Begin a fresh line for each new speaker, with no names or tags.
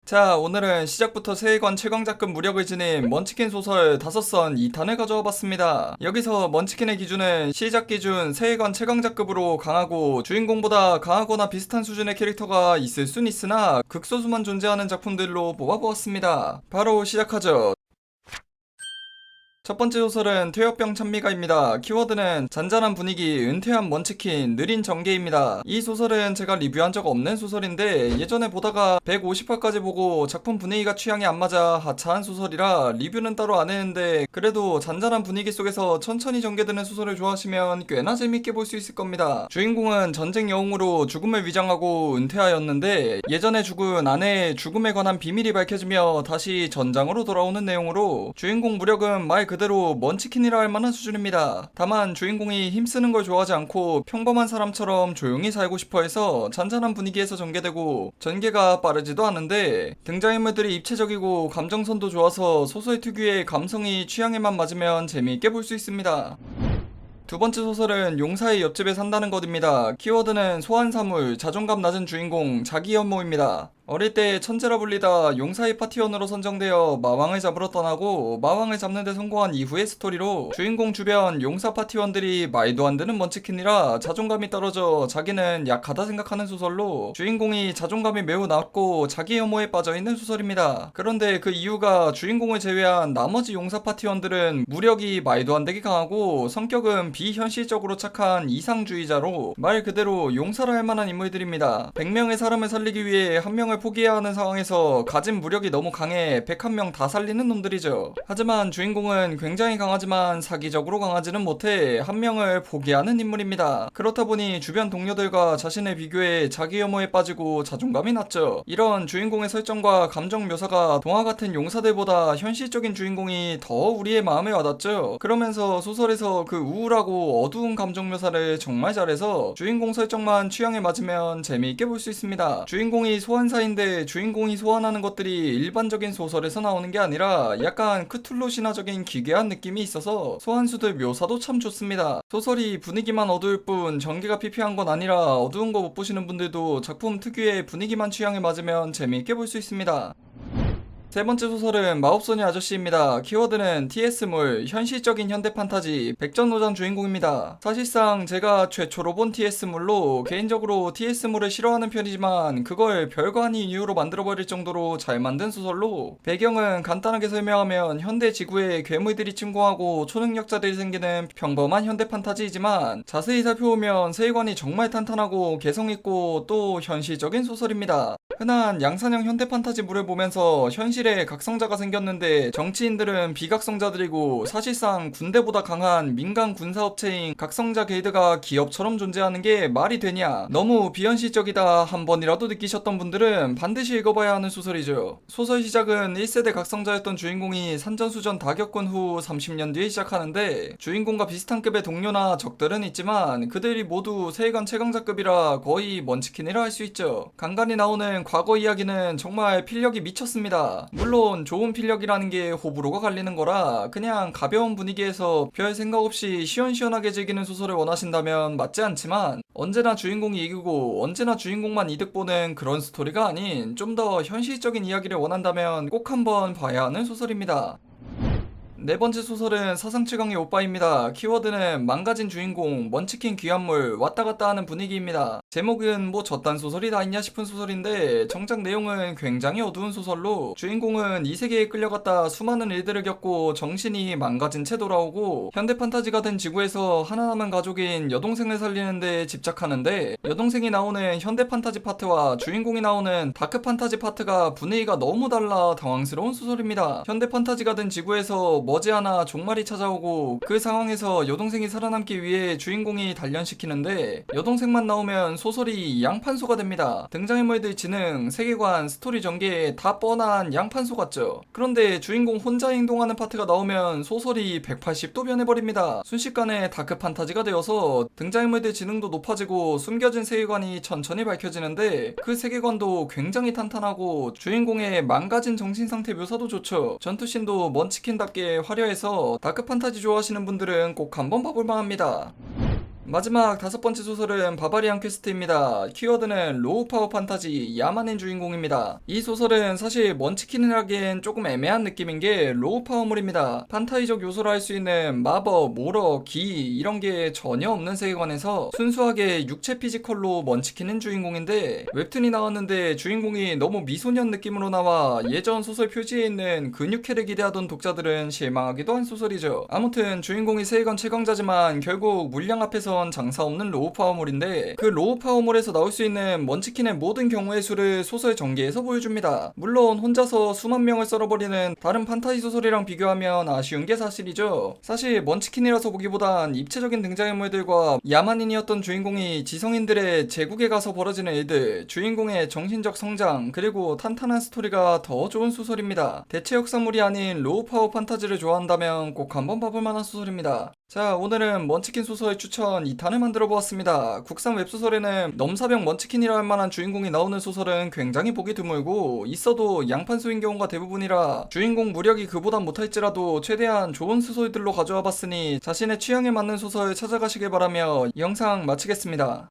자, 오늘은 시작부터 세계관 최강자급 무력을 지닌 먼치킨 소설 5선 2탄을 가져와 봤습니다. 여기서 먼치킨의 기준은 시작 기준 세계관 최강자급으로 강하고 주인공보다 강하거나 비슷한 수준의 캐릭터가 있을 순 있으나 극소수만 존재하는 작품들로 뽑아보았습니다. 바로 시작하죠. 첫 번째 소설은 퇴역병 찬미가입니다. 키워드는 잔잔한 분위기, 은퇴한 먼치킨, 느린 전개입니다. 이 소설은 제가 리뷰한 적 없는 소설인데 예전에 보다가 150화까지 보고 작품 분위기가 취향이 안 맞아 하차한 소설이라 리뷰는 따로 안 했는데 그래도 잔잔한 분위기 속에서 천천히 전개되는 소설을 좋아하시면 꽤나 재밌게 볼 수 있을 겁니다. 주인공은 전쟁 영웅으로 죽음을 위장하고 은퇴하였는데 예전에 죽은 아내의 죽음에 관한 비밀이 밝혀지며 다시 전장으로 돌아오는 내용으로 주인공 무력은 말 그대로 먼치킨이라 할 만한 수준입니다. 다만 주인공이 힘쓰는 걸 좋아하지 않고 평범한 사람처럼 조용히 살고 싶어 해서 잔잔한 분위기에서 전개되고 전개가 빠르지도 않은데 등장인물들이 입체적이고 감정선도 좋아서 소설 특유의 감성이 취향에만 맞으면 재미있게 볼 수 있습니다. 두 번째 소설은 용사의 옆집에 산다는 것입니다. 키워드는 소환사물, 자존감 낮은 주인공, 자기 혐오입니다. 어릴 때 천재라 불리다 용사의 파티원으로 선정되어 마왕을 잡으러 떠나고 마왕을 잡는 데 성공한 이후의 스토리로 주인공 주변 용사 파티원들이 말도 안 되는 먼치킨이라 자존감이 떨어져 자기는 약하다 생각하는 소설로 주인공이 자존감이 매우 낮고 자기 혐오에 빠져있는 소설입니다. 그런데 그 이유가 주인공을 제외한 나머지 용사 파티원들은 무력이 말도 안 되게 강하고 성격은 비현실적으로 착한 이상주의자로 말 그대로 용사라 할 만한 인물들입니다. 100명의 사람을 살리기 위해 한 명을 포기해야 하는 상황에서 가진 무력이 너무 강해 101명 다 살리는 놈들이죠. 하지만 주인공은 굉장히 강하지만 사기적으로 강하지는 못해 한 명을 포기하는 인물입니다. 그렇다 보니 주변 동료들과 자신의 비교에 자기 혐오에 빠지고 자존감이 낮죠. 이런 주인공의 설정과 감정 묘사가 동화 같은 용사들보다 현실적인 주인공이 더 우리의 마음에 와닿죠. 그러면서 소설에서 그 우울하고 어두운 감정 묘사를 정말 잘해서 주인공 설정만 취향에 맞으면 재미있게 볼 수 있습니다. 주인공이 소환사인데 주인공이 소환하는 것들이 일반적인 소설에서 나오는 게 아니라 약간 크툴루 신화적인 기괴한 느낌이 있어서 소환수들 묘사도 참 좋습니다. 소설이 분위기만 어두울 뿐 전개가 피폐한 건 아니라 어두운 거 못 보시는 분들도 작품 특유의 분위기만 취향에 맞으면 재미있게 볼 수 있습니다. 세 번째 소설은 마법소녀 아저씨입니다. 키워드는 TS물, 현실적인 현대 판타지, 백전노장 주인공입니다. 사실상 제가 최초로 본 TS물로 개인적으로 TS물을 싫어하는 편이지만 그걸 별거 아닌 이유로 만들어버릴 정도로 잘 만든 소설로 배경은 간단하게 설명하면 현대 지구에 괴물들이 침공하고 초능력자들이 생기는 평범한 현대 판타지이지만 자세히 살펴보면 세계관이 정말 탄탄하고 개성있고 또 현실적인 소설입니다. 흔한 양산형 현대 판타지물을 보면서 현실에 각성자가 생겼는데 정치인들은 비각성자들이고 사실상 군대보다 강한 민간 군사업체인 각성자 게이드가 기업처럼 존재하는 게 말이 되냐, 너무 비현실적이다 한 번이라도 느끼셨던 분들은 반드시 읽어봐야 하는 소설이죠. 소설 시작은 1세대 각성자였던 주인공이 산전수전 다 겪은 후 30년 뒤에 시작하는데 주인공과 비슷한 급의 동료나 적들은 있지만 그들이 모두 세계관 최강자급이라 거의 먼치킨이라 할 수 있죠. 간간히 나오는 과거 이야기는 정말 필력이 미쳤습니다. 물론 좋은 필력이라는 게 호불호가 갈리는 거라 그냥 가벼운 분위기에서 별 생각 없이 시원시원하게 즐기는 소설을 원하신다면 맞지 않지만 언제나 주인공이 이기고 언제나 주인공만 이득 보는 그런 스토리가 아닌 좀 더 현실적인 이야기를 원한다면 꼭 한번 봐야 하는 소설입니다. 네 번째 소설은 사상치강의 오빠입니다. 키워드는 망가진 주인공, 먼치킨 귀한물, 왔다갔다 하는 분위기입니다. 제목은 뭐 저딴 소설이 다 있냐 싶은 소설인데 정작 내용은 굉장히 어두운 소설로 주인공은 이 세계에 끌려갔다 수많은 일들을 겪고 정신이 망가진 채 돌아오고 현대 판타지가 된 지구에서 하나 남은 가족인 여동생을 살리는데 집착하는데 여동생이 나오는 현대 판타지 파트와 주인공이 나오는 다크 판타지 파트가 분위기가 너무 달라 당황스러운 소설입니다. 현대 판타지가 된 지구에서 머지않아 종말이 찾아오고 그 상황에서 여동생이 살아남기 위해 주인공이 단련시키는데 여동생만 나오면 소설이 양판소가 됩니다. 등장인물들 지능, 세계관, 스토리 전개에 다 뻔한 양판소 같죠. 그런데 주인공 혼자 행동하는 파트가 나오면 소설이 180도 변해버립니다. 순식간에 다크 판타지가 되어서 등장인물들 지능도 높아지고 숨겨진 세계관이 천천히 밝혀지는데 그 세계관도 굉장히 탄탄하고 주인공의 망가진 정신상태 묘사도 좋죠. 전투씬도 먼치킨답게 화려해서 다크 판타지 좋아하시는 분들은 꼭 한번 봐볼만 합니다. 마지막 5번째 소설은 바바리안 퀘스트입니다. 키워드는 로우 파워 판타지 야만인 주인공입니다. 이 소설은 사실 먼치킨을 하기엔 조금 애매한 느낌인 게 로우 파워물입니다. 판타지적 요소를 할 수 있는 마법, 모러, 기 이런 게 전혀 없는 세계관에서 순수하게 육체 피지컬로 먼치킨은 주인공인데 웹툰이 나왔는데 주인공이 너무 미소년 느낌으로 나와 예전 소설 표지에 있는 근육캐를 기대하던 독자들은 실망하기도 한 소설이죠. 아무튼 주인공이 세계관 최강자지만 결국 물량 앞에선 장사 없는 로우 파워물인데 그 로우 파워물에서 나올 수 있는 먼치킨의 모든 경우의 수를 소설 전개에서 보여줍니다. 물론 혼자서 수만 명을 썰어버리는 다른 판타지 소설이랑 비교하면 아쉬운 게 사실이죠. 사실 먼치킨이라서 보기보단 입체적인 등장인물들과 야만인이었던 주인공이 지성인들의 제국에 가서 벌어지는 일들, 주인공의 정신적 성장, 그리고 탄탄한 스토리가 더 좋은 소설입니다. 대체 역사물이 아닌 로우 파워 판타지를 좋아한다면 꼭 한번 봐볼 만한 소설입니다. 자, 오늘은 먼치킨 소설 추천 2탄을 만들어 보았습니다. 국산 웹소설에는 넘사벽 먼치킨이라 할 만한 주인공이 나오는 소설은 굉장히 보기 드물고 있어도 양판소인 경우가 대부분이라 주인공 무력이 그보단 못할지라도 최대한 좋은 소설들로 가져와 봤으니 자신의 취향에 맞는 소설 찾아가시길 바라며 영상 마치겠습니다.